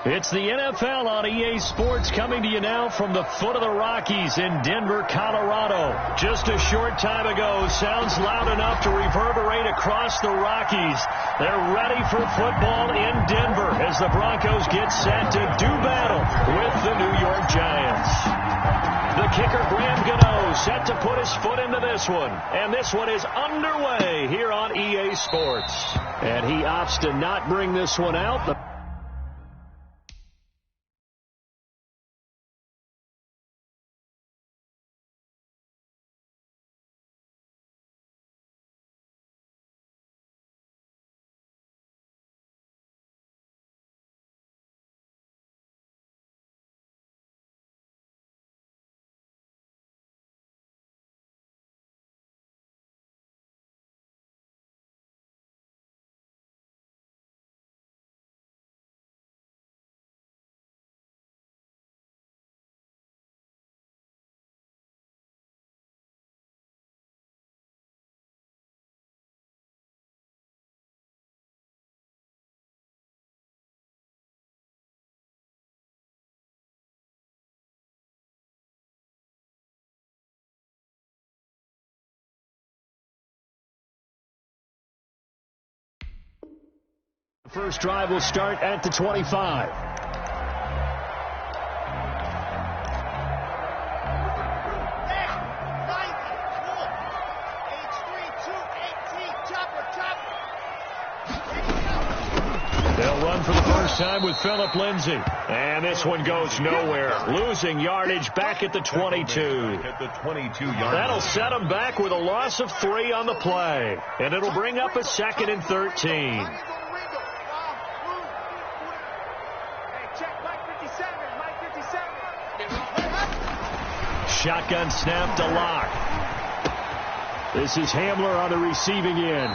It's the NFL on EA Sports, coming to you now from the foot of the Rockies in Denver, Colorado. Just a short time ago, sounds loud enough to reverberate across the Rockies. They're ready for football in Denver as the Broncos get set to do battle with the New York Giants. The kicker, Graham Gano, set to put his foot into this one. And this one is underway here on EA Sports. And he opts to not bring this one out. First drive will start at the 25. They'll run for the first time with Phillip Lindsay. And this one goes nowhere. Losing yardage back at the 22. That'll set them back with a loss of 3 on the play. And it'll bring up a 2nd and 13. Shotgun snap to Locke. This is Hamler on the receiving end.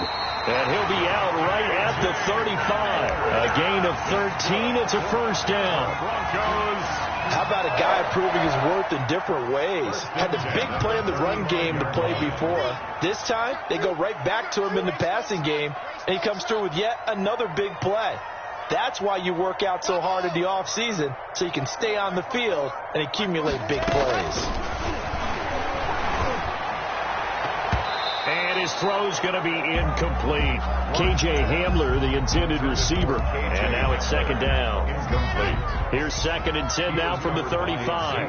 And he'll be out right at the 35. A gain of 13. It's a first down. Broncos. How about a guy proving his worth in different ways? Had the big play in the run game to play before. This time, they go right back to him in the passing game, and he comes through with yet another big play. That's why you work out so hard in the offseason, so you can stay on the field and accumulate big plays. And his throw's going to be incomplete. K.J. Hamler, the intended receiver. And now it's 2nd down. Here's 2nd and 10 now from the 35.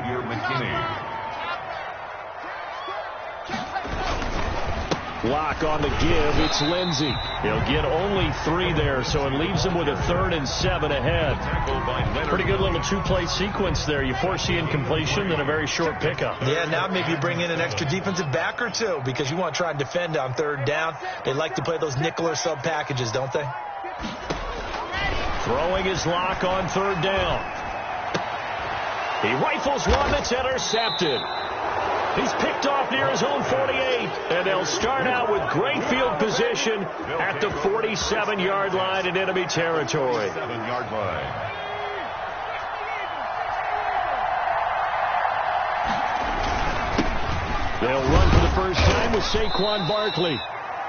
Lock on the give. It's Lindsay. He'll get only 3 there, so it leaves him with a 3rd and 7 ahead. Pretty good little 2-play sequence there. You force the incompletion, then a very short pickup. Yeah, now maybe you bring in an extra defensive back or two because you want to try and defend on 3rd down. They like to play those nickel or sub packages, don't they? Throwing his Lock on 3rd down. He rifles one that's intercepted. He's picked off near his own 48, and they'll start out with great field position at the 47-yard line in enemy territory. 7-yard line. They'll run for the first time with Saquon Barkley,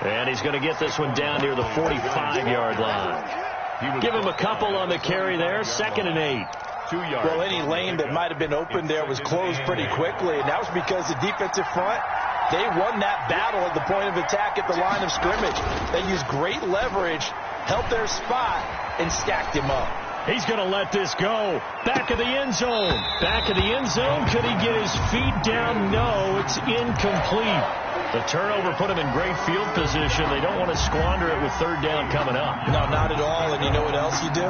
and he's going to get this one down near the 45-yard line. Give him a couple on the carry there, 2nd and 8. Well, any lane that might have been open there was closed pretty quickly, and that was because the defensive front, they won that battle at the point of attack at the line of scrimmage. They used great leverage, held their spot, and stacked him up. He's going to let this go. Back of the end zone. Back of the end zone. Could he get his feet down? No, it's incomplete. The turnover put him in great field position. They don't want to squander it with 3rd down coming up. No, not at all. And you know what else you do?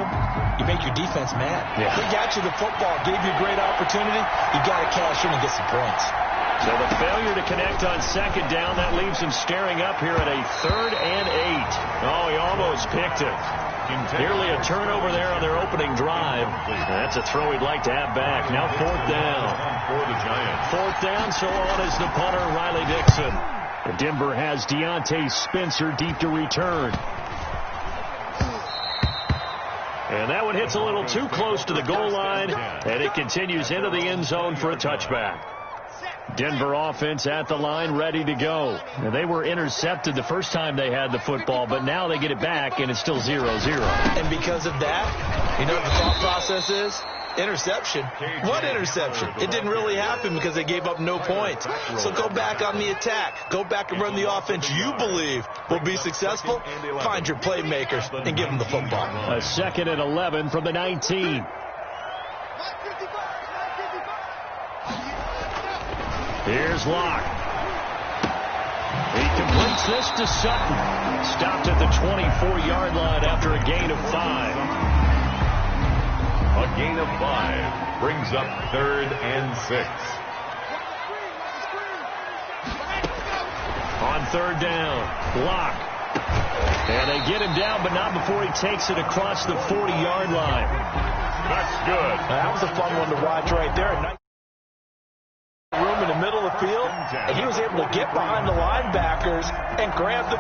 You make your defense mad. Yeah. They got you the football, gave you a great opportunity. You got to cash in and get some points. So the failure to connect on 2nd down, that leaves him staring up here at a 3rd and 8. Oh, he almost picked it. Nearly a turnover there on their opening drive. That's a throw he'd like to have back. Now 4th down. For the Giants. 4th down, so on is the punter, Riley Dixon. And Denver has Deontay Spencer deep to return. And that one hits a little too close to the goal line, and it continues into the end zone for a touchback. Denver offense at the line, ready to go. Now, they were intercepted the first time they had the football, but now they get it back, and it's still 0-0. And because of that, you know what the thought process is? Interception. What interception? It didn't really happen because they gave up no points. So go back on the attack. Go back and run the offense you believe will be successful. Find your playmakers and give them the football. A 2nd and 11 from the 19. Here's Locke. He completes this to Sutton. Stopped at the 24-yard line after a gain of 5. A gain of 5 brings up 3rd and 6. On 3rd down, Locke. And they get him down, but not before he takes it across the 40-yard line. That's good. That was a fun one to watch right there. Room in the middle of the field, and he was able to get behind the linebackers and grab the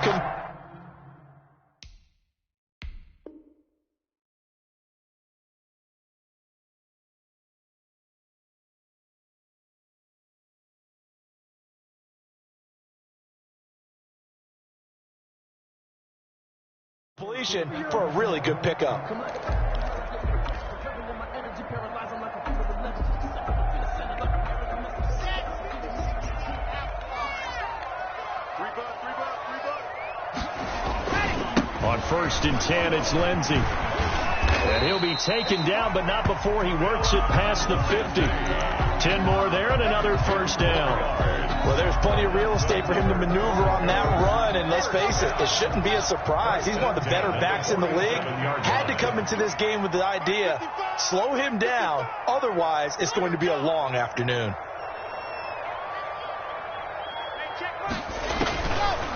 completion for a really good pickup. On 1st and 10, it's Lindsey. And he'll be taken down, but not before he works it past the 50. 10 more there and another 1st down. Well, there's plenty of real estate for him to maneuver on that run, and let's face it, it shouldn't be a surprise. He's one of the better backs in the league. Had to come into this game with the idea, slow him down, otherwise it's going to be a long afternoon.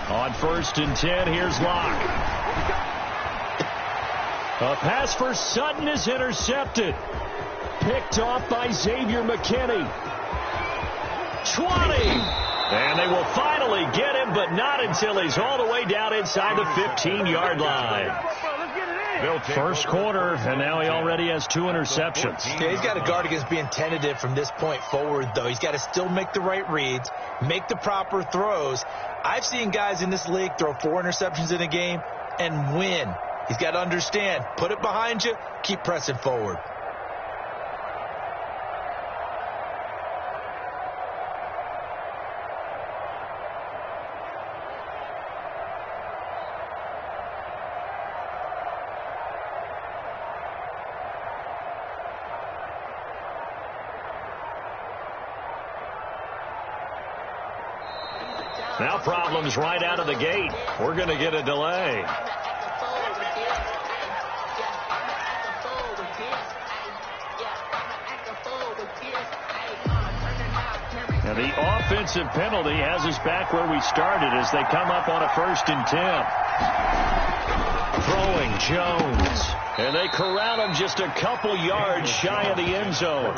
On 1st and 10, here's Locke. A pass for Sutton is intercepted. Picked off by Xavier McKinney. 20. And they will finally get him, but not until he's all the way down inside the 15-yard line. First quarter, and now he already has 2 interceptions. Yeah, he's got to guard against being tentative from this point forward, though. He's got to still make the right reads, make the proper throws. I've seen guys in this league throw 4 interceptions in a game and win. He's got to understand, put it behind you, keep pressing forward. Now problems right out of the gate. We're going to get a delay. Now the offensive penalty has us back where we started as they come up on a 1st and 10. Throwing Jones. And they corral him just a couple yards shy of the end zone.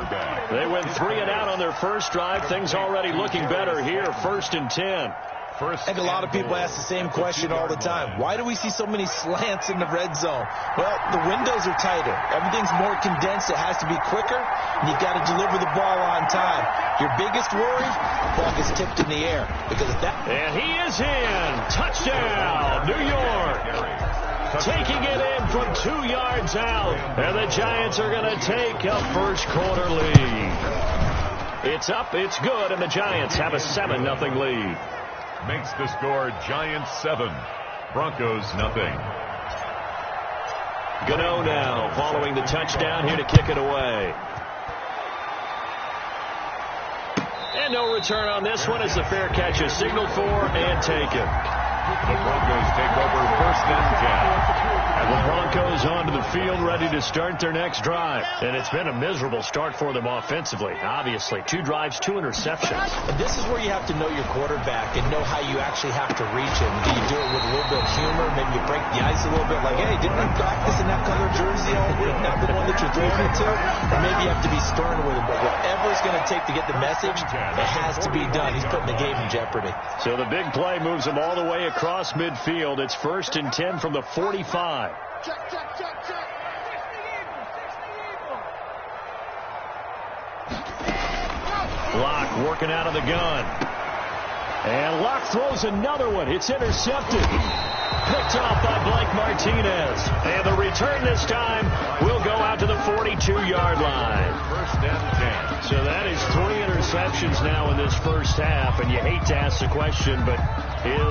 They went 3 and out on their first drive. Things already looking better here. 1st and 10. I think a lot of people ask the same question all the time. Why do we see so many slants in the red zone? Well, the windows are tighter. Everything's more condensed. It has to be quicker, and you've got to deliver the ball on time. Your biggest worry, the ball gets tipped in the air. Because of that. And he is in. Touchdown, New York. Taking it in from 2 yards out. And the Giants are going to take a first quarter lead. It's up, it's good, and the Giants have a 7-0 lead. Makes the score Giants 7, Broncos 0. Gano now following the touchdown here to kick it away. And no return on this one as the fair catch is signaled for and taken. The Broncos take over 1st and 10. And the Broncos onto the field ready to start their next drive. And it's been a miserable start for them offensively. Obviously, 2 drives, 2 interceptions. And this is where you have to know your quarterback and know how you actually have to reach him. Do you do it with a little bit of humor? Maybe you break the ice a little bit like, hey, didn't we practice in that color jersey all week? Not the one that you're throwing it to? Or maybe you have to be stern with him. But whatever it's going to take to get the message, it has to be done. He's putting the game in jeopardy. So the big play moves him all the way across midfield. It's 1st and 10 from the 45. Locke working out of the gun. And Locke throws another one. It's intercepted. Picked off by Blake Martinez. And the return this time will go out to the 42-yard line. First and 10. So that is 3 interceptions now in this first half. And you hate to ask the question, but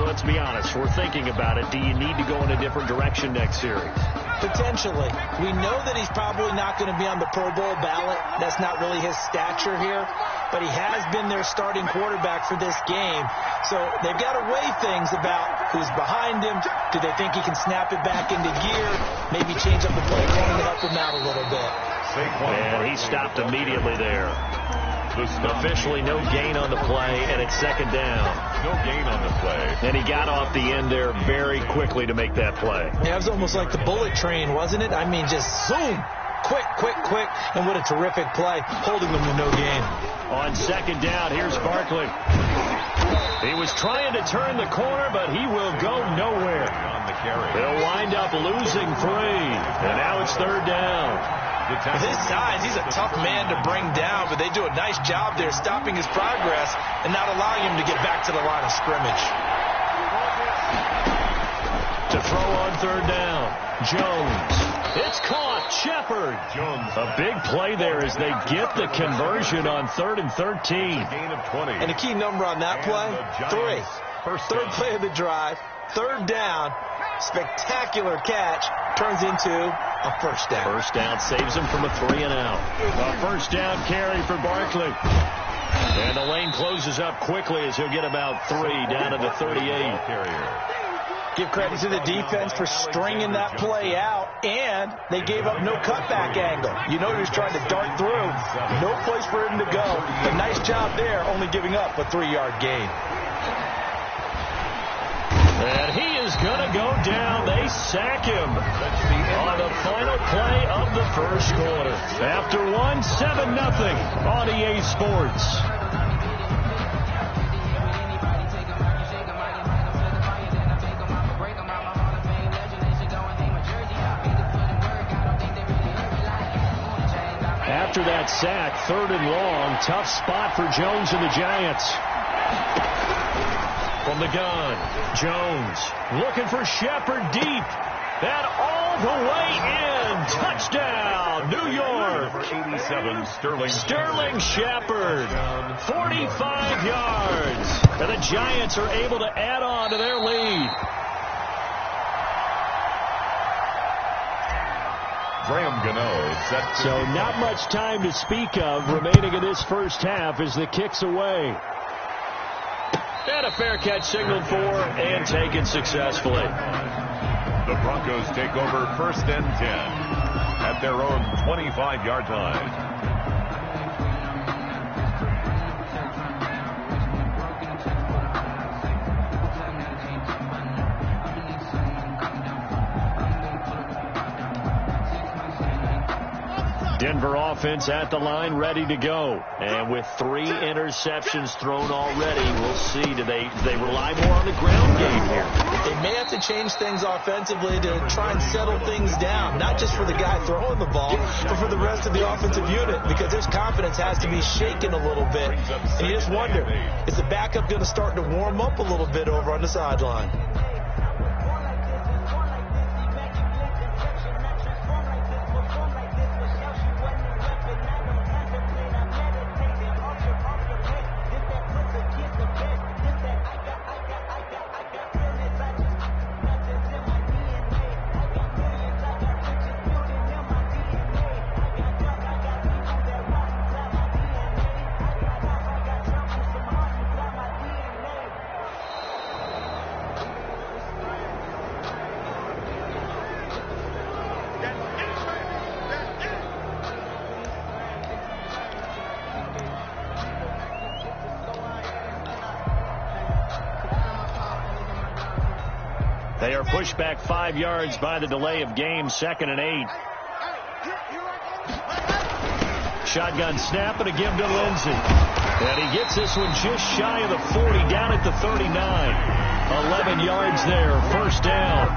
let's be honest. We're thinking about it. Do you need to go in a different direction next series? Potentially. We know that he's probably not going to be on the Pro Bowl ballot. That's not really his stature here. But he has been their starting quarterback for this game. So they've got to weigh things about who's behind him. Do they think he can snap it back into gear? Maybe change up the play calling to help him out a little bit. And he stopped immediately there. Officially no gain on the play, and it's second down. No gain on the play. And he got off the end there very quickly to make that play. Yeah, it was almost like the bullet train, wasn't it? I mean, just zoom. Quick, quick, quick. And what a terrific play, holding them to no gain. On second down, here's Barkley. He was trying to turn the corner, but he will go nowhere. On the carry. They'll wind up losing 3. And now it's third down. With his size, he's a tough man to bring down, but they do a nice job there stopping his progress and not allowing him to get back to the line of scrimmage. To throw on third down, Jones. It's caught. Shepard. Jones. A big play there as they get the conversion on 3rd and 13. Gain of 20. And the key number on that play, 3. Third play of the drive, third down, spectacular catch, turns into a first down. First down saves him from a 3-and-out. A first down carry for Barkley. And the lane closes up quickly as he'll get about 3 down to the 38. Give credit to the defense for stringing that play out, and they gave up no cutback angle. You know he was trying to dart through. No place for him to go. But nice job there, only giving up a 3-yard gain. And he is going to go down. They sack him on the final play of the first quarter. After 7-0 on EA Sports. After that sack, 3rd and long, tough spot for Jones and the Giants. From the gun, Jones looking for Shepard deep. That all the way in. Touchdown, New York. Number 87, Sterling Shepard, 45 yards. And the Giants are able to add on to their lead. Graham Gano set. So not much time to speak of remaining in this first half as the kick's away. And a fair catch signaled for and taken successfully. The Broncos take over 1st and 10 at their own 25-yard line. Denver offense at the line, ready to go. And with 3 interceptions thrown already, we'll see. Do they rely more on the ground game here? They may have to change things offensively to try and settle things down, not just for the guy throwing the ball, but for the rest of the offensive unit, because his confidence has to be shaken a little bit. And you just wonder, is the backup going to start to warm up a little bit over on the sideline? They are pushed back 5 yards by the delay of game, 2nd and 8. Shotgun snap and a give to Lindsey. And he gets this one just shy of the 40, down at the 39. 11 yards there, first down.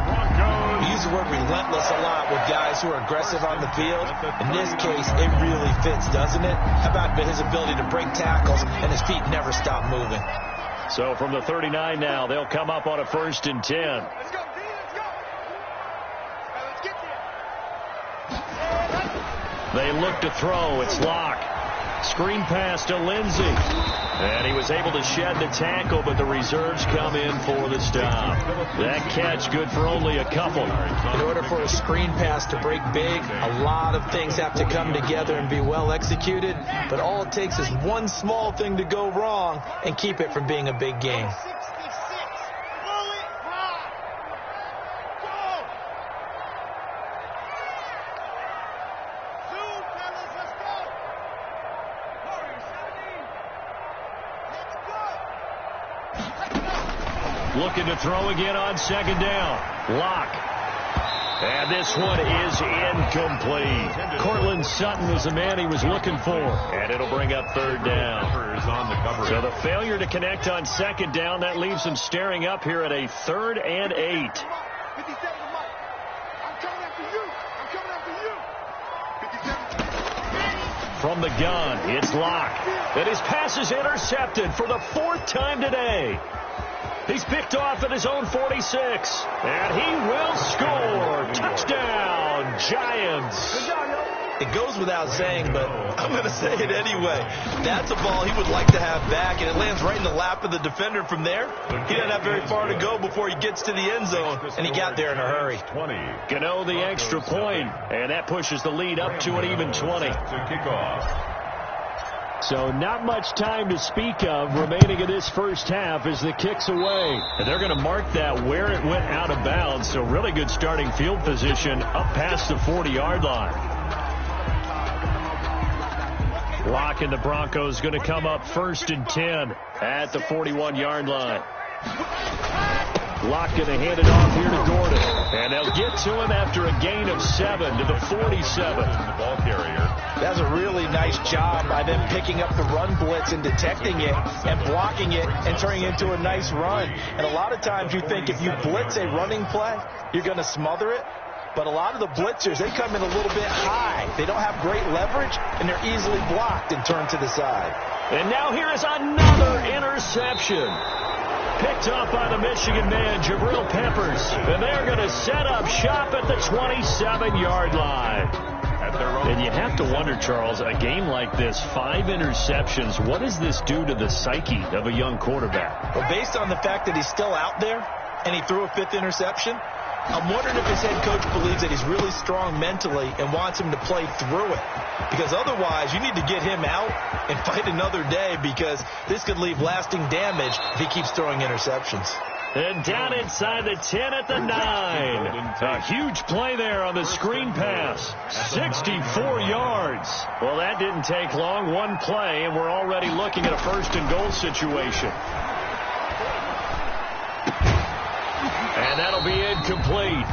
You use the word relentless a lot with guys who are aggressive on the field. In this case, it really fits, doesn't it? How about his ability to break tackles and his feet never stop moving? So from the 39 now, they'll come up on a 1st and 10. Let's go, D, let's go. Let's get there. They look to throw. It's Locke. Screen pass to Lindsey. And he was able to shed the tackle, but the reserves come in for the stop. That catch good for only a couple. In order for a screen pass to break big, a lot of things have to come together and be well executed. But all it takes is one small thing to go wrong and keep it from being a big game. Looking to throw again on 2nd down. Locke. And this one is incomplete. Cortland Sutton was the man he was looking for. And it'll bring up 3rd down. So the failure to connect on 2nd down, that leaves him staring up here at a 3rd and 8. From the gun, it's Locke. And his pass is intercepted for the 4th time today. He's picked off at his own 46. And he will score. Touchdown, Giants. It goes without saying, but I'm going to say it anyway. That's a ball he would like to have back, and it lands right in the lap of the defender from there. He doesn't have very far to go before he gets to the end zone, and he got there in a hurry. Gano the extra point, and that pushes the lead up to an even 20. So not much time to speak of remaining in this first half as the kick's away. And they're going to mark that where it went out of bounds. So really good starting field position up past the 40-yard line. Locke and the Broncos going to come up 1st and 10 at the 41-yard line. Locke going to hand it off here to Gordon. And they'll get to him after a gain of 7 to the 47. The ball carrier. That's a really nice job by them picking up the run blitz and detecting it and blocking it and turning it into a nice run. And a lot of times you think if you blitz a running play, you're going to smother it. But a lot of the blitzers, they come in a little bit high. They don't have great leverage, and they're easily blocked and turned to the side. And now here is another interception. Picked up by the Michigan man, Jabril Peppers. And they're going to set up shop at the 27-yard line. And you have to wonder, Charles, a game like this, 5 interceptions, what does this do to the psyche of a young quarterback? Well, based on the fact that he's still out there and he threw a 5th interception, I'm wondering if his head coach believes that he's really strong mentally and wants him to play through it. Because otherwise, you need to get him out and fight another day, because this could leave lasting damage if he keeps throwing interceptions. And down inside the 10 at the 9. A huge play there on the screen pass. 64 yards. Well, that didn't take long. One play, and we're already looking at a 1st and goal situation. And that'll be incomplete.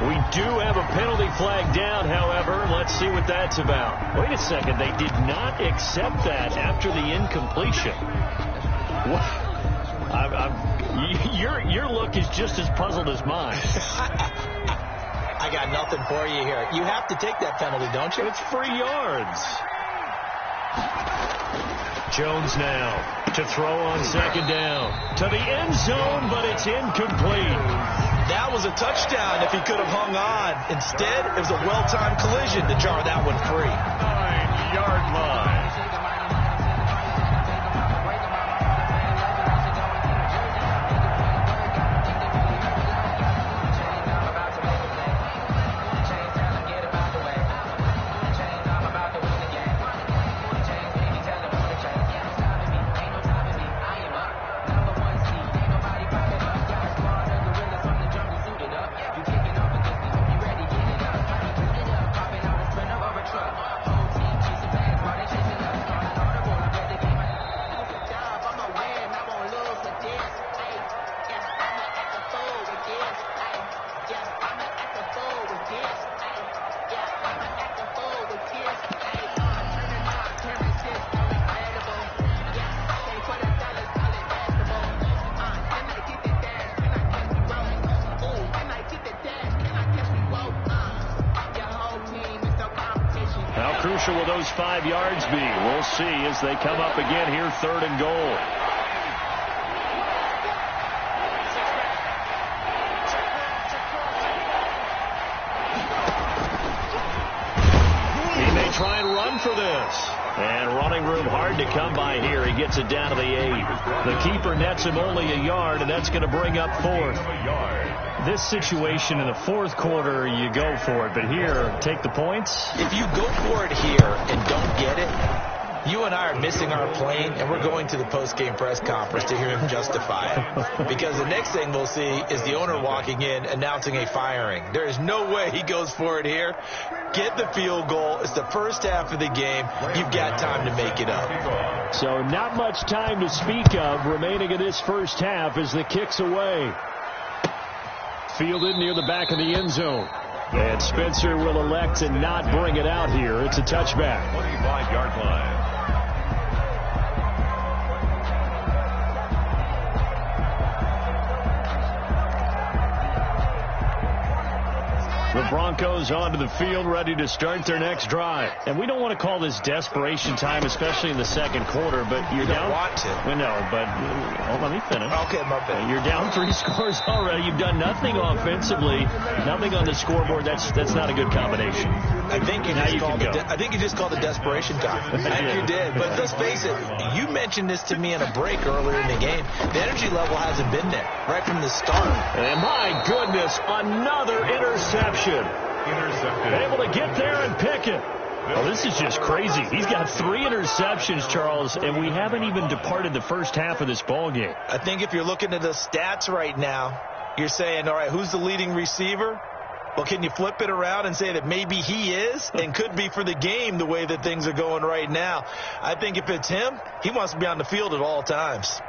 We do have a penalty flag down, however. Let's see what that's about. Wait a second. They did not accept that after the incompletion. What? Your look is just as puzzled as mine. I got nothing for you here. You have to take that penalty, don't you? It's free yards. Jones now to throw on 2nd down. To the end zone, but it's incomplete. That was a touchdown if he could have hung on. Instead, it was a well-timed collision to jar that one free. 9-yard line. crucial will those 5 yards be? We'll see as they come up again here, 3rd and goal. He may try and run for this. And running room hard to come by here. He gets it down to the 8. The keeper nets him only a yard, and that's going to bring up 4th. This situation in the 4th quarter, you go for it. But here, take the points. If you go for it here and don't get it, you and I are missing our plane, and we're going to the post-game press conference to hear him justify it. Because the next thing we'll see is the owner walking in announcing a firing. There is no way he goes for it here. Get the field goal. It's the first half of the game. You've got time to make it up. So not much time to speak of remaining in this first half as the kick's away. Fielded near the back of the end zone. And Spencer will elect to not bring it out here. It's a touchback. 25-yard line. The Broncos onto the field, ready to start their next drive. And we don't want to call this desperation time, especially in the 2nd quarter, but you're down. You don't want to. Well, no, but let me finish. Okay, my bad. You're down 3 scores already. You've done nothing offensively, nothing on the scoreboard. That's not a good combination. I think you just called it desperation time. I think you did. But let's face it, you mentioned this to me in a break earlier in the game. The energy level hasn't been there right from the start. And my goodness, another interception. Intercepted. Able to get there and pick it. Well, this is just crazy. He's got 3 interceptions, Charles, and we haven't even departed the first half of this ball game. I think if you're looking at the stats right now, you're saying, all right, who's the leading receiver? Well, can you flip it around and say that maybe he is and could be for the game the way that things are going right now? I think if it's him, he wants to be on the field at all times.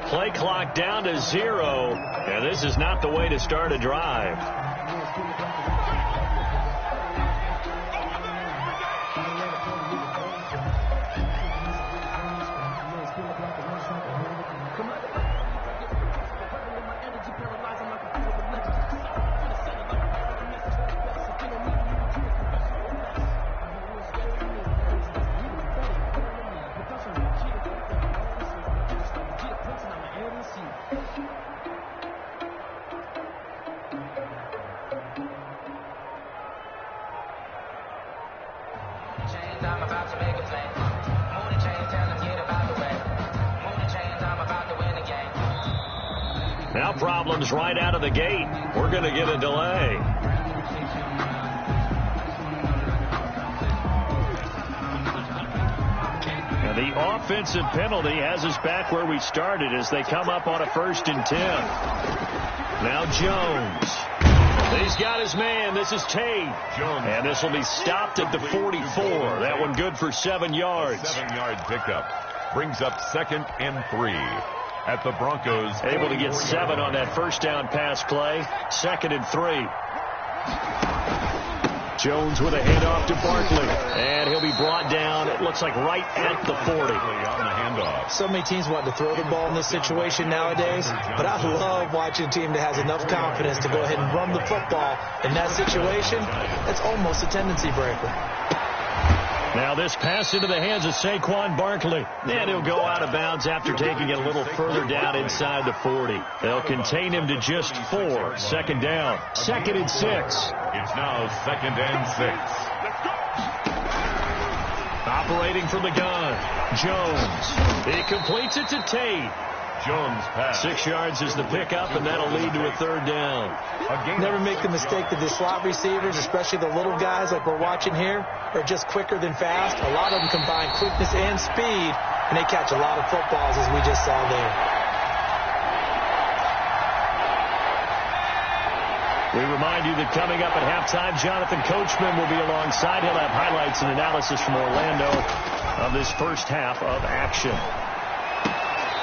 Play clock down to 0, and this is not the way to start a drive. Now problems right out of the gate. We're going to get a delay. Now the offensive penalty has us back where we started as they come up on a 1st and 10. Now Jones. He's got his man. This is Tate. Jones. And this will be stopped at the 44. That one good for 7 yards. 7-yard pickup. Brings up 2nd and 3. At the Broncos. Able to get 7 on that first down pass play. 2nd and 3. Jones with a handoff to Barkley. And he'll be brought down, it looks like right at the 40. On the handoff. So many teams want to throw the ball in this situation nowadays, but I love watching a team that has enough confidence to go ahead and run the football. In that situation, it's almost a tendency breaker. Now this pass into the hands of Saquon Barkley. And he'll go out of bounds after taking it a little further down inside the 40. They'll contain him to just 4. 2nd down. 2nd and 6. It's now 2nd and 6. Operating from the gun. Jones. He completes it to Tate. Jones pass. 6 yards is the pickup, and that'll lead to a 3rd down. Never make the mistake that the slot receivers, especially the little guys like we're watching here, are just quicker than fast. A lot of them combine quickness and speed, and they catch a lot of footballs, as we just saw there. We remind you that coming up at halftime, Jonathan Coachman will be alongside. He'll have highlights and analysis from Orlando of this first half of action.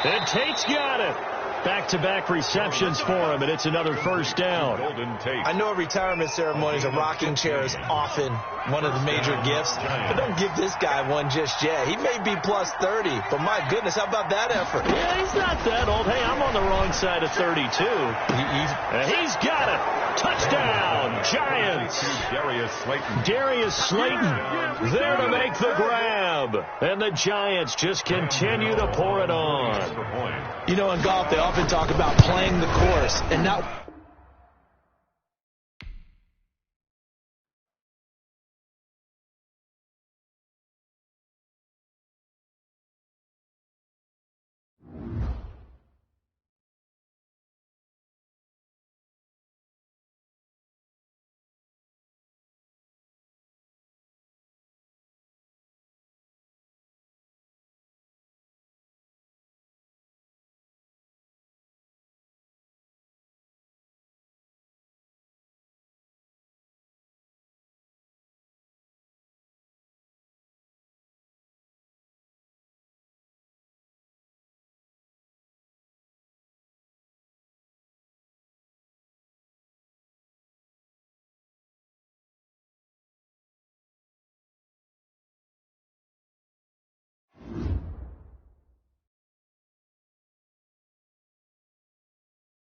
And Tate's got it. Back-to-back receptions for him, and it's another first down. Golden Tate. I know retirement ceremonies, a rocking chair is often one of the major gifts, but don't give this guy one just yet. He may be plus 30, but my goodness, how about that effort? Yeah, he's not that old. Hey, I'm on the wrong side of 32. He's got it. Touchdown, Giants. Darius Slayton there to make the grab. And the Giants just continue to pour it on. You know, in golf, they often talk about playing the course and not